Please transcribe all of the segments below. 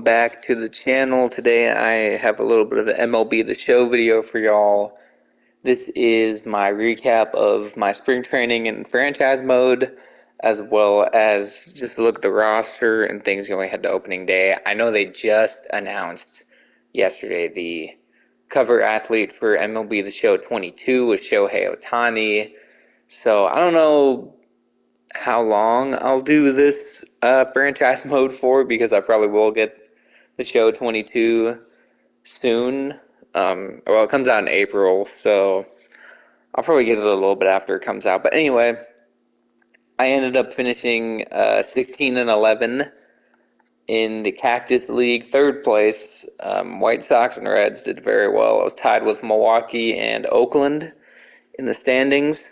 welcome back to the channel. Today I have a little bit of an MLB The Show video for y'all. This is my recap of my spring training and franchise mode, as well as just a look at the roster and things going ahead to opening day. I know they just announced yesterday the cover athlete for MLB The Show 22 was Shohei Ohtani. So I don't know how long I'll do this franchise mode for, because I probably will get the show 22 soon. Well, it comes out in April, so I'll probably get it a little bit after it comes out. But anyway, I ended up finishing 16 and 11 in the Cactus League, third place. White Sox and Reds did very well. I was tied with Milwaukee and Oakland in the standings.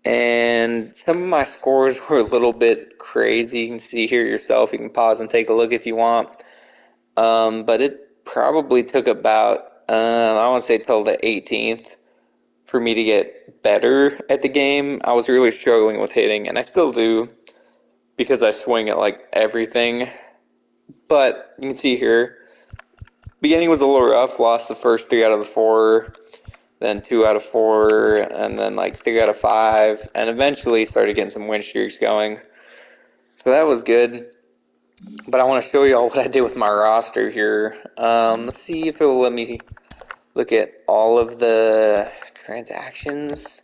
And some of my scores were a little bit crazy. You can see here yourself. You can pause and take a look if you want. But it probably took about, I want to say till the 18th for me to get better at the game. I was really struggling with hitting, and I still do because I swing at like everything. But you can see here, beginning was a little rough. Lost the first 3 out of the 4. Then 2 out of 4, and then like 3 out of 5, and eventually started getting some win streaks going. So that was good. But I want to show you all what I did with my roster here. Let's see if it will let me look at all of the transactions.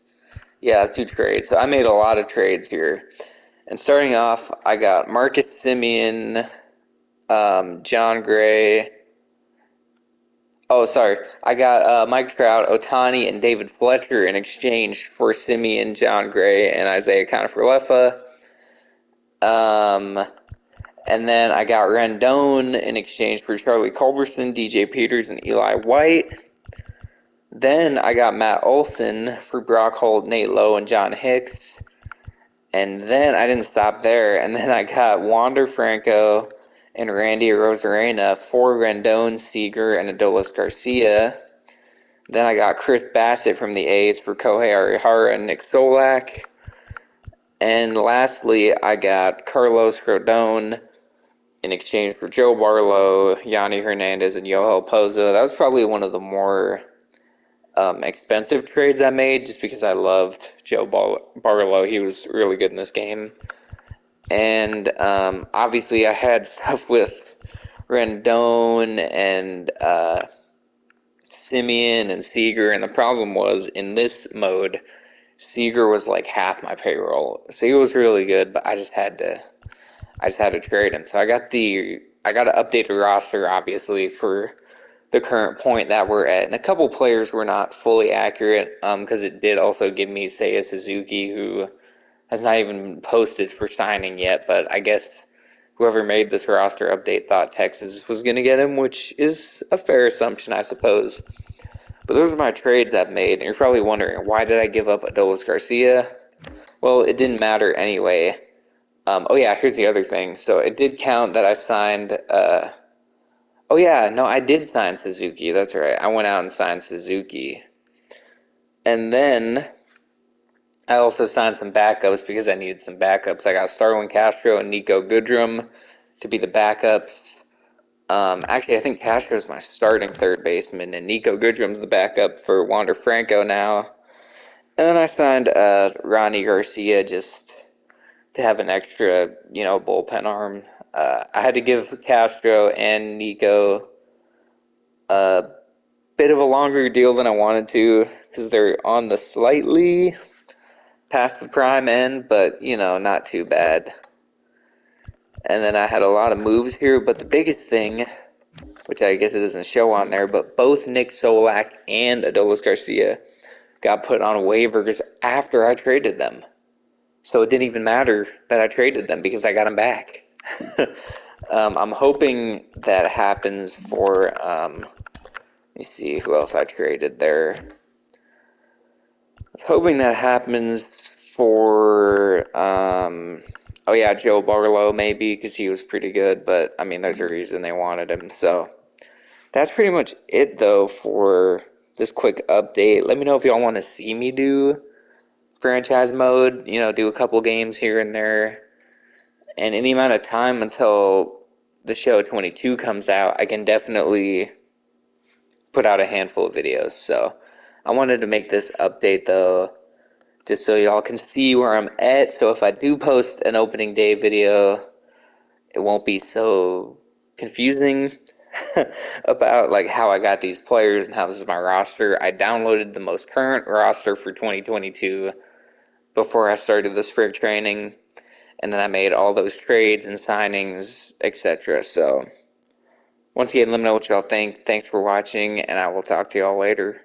Yeah, let's do trades. So I made a lot of trades here. And starting off, I got Marcus Semien, John Gray. Oh, sorry. I got Mike Trout, Ohtani, and David Fletcher in exchange for Semien, John Gray, and Isaiah Kiner-Falefa. And then I got Rendon in exchange for Charlie Culberson, DJ Peters, and Eli White. Then I got Matt Olson for Brock Holt, Nate Lowe, and John Hicks. And then I didn't stop there. And then I got Wander Franco and Randy Arozarena for Rendon, Seager, and Adolis Garcia. Then I got Chris Bassett from the A's for Kohei Arihara and Nick Solak. And lastly, I got Carlos Rodon in exchange for Joe Barlow, Yanni Hernandez, and Yoel Pozo. That was probably one of the more expensive trades I made, just because I loved Joe Barlow. He was really good in this game. And obviously I had stuff with Rendon and Semien and Seager, and the problem was, in this mode, Seager was like half my payroll. So he was really good, but I just had to trade him. So I got to update the roster, obviously, for the current point that we're at. And a couple players were not fully accurate, because it did also give me Seiya Suzuki, who has not even posted for signing yet, but I guess whoever made this roster update thought Texas was going to get him, which is a fair assumption, I suppose. But those are my trades I've made, and you're probably wondering, why did I give up Adolis Garcia? Well, it didn't matter anyway. Oh yeah, here's the other thing. So it did count that I signed, oh yeah, no, I did sign Suzuki, that's right. I went out and signed Suzuki. And then I also signed some backups because I needed some backups. I got Starlin Castro and Nico Goodrum to be the backups. Actually, I think Castro's my starting third baseman, and Nico Goodrum's the backup for Wander Franco now. And then I signed Ronnie Garcia just to have an extra, bullpen arm. I had to give Castro and Nico a bit of a longer deal than I wanted to, because they're on the slightly past the prime end, but, not too bad. And then I had a lot of moves here, but the biggest thing, which I guess it doesn't show on there, but both Nick Solak and Adolis Garcia got put on waivers after I traded them. So it didn't even matter that I traded them, because I got them back. I'm hoping that happens for, let me see who else I traded there. I was hoping that happens for, oh yeah, Joe Barlow maybe, because he was pretty good, but I mean, there's a reason they wanted him. So that's pretty much it, though, for this quick update. Let me know if y'all want to see me do franchise mode, do a couple games here and there. And in the amount of time until the show 22 comes out, I can definitely put out a handful of videos. So I wanted to make this update though, just so y'all can see where I'm at. So if I do post an opening day video, it won't be so confusing about like how I got these players and how this is my roster. I downloaded the most current roster for 2022 before I started the spring training, and then I made all those trades and signings, etc. So once again, let me know what y'all think. Thanks for watching, and I will talk to y'all later.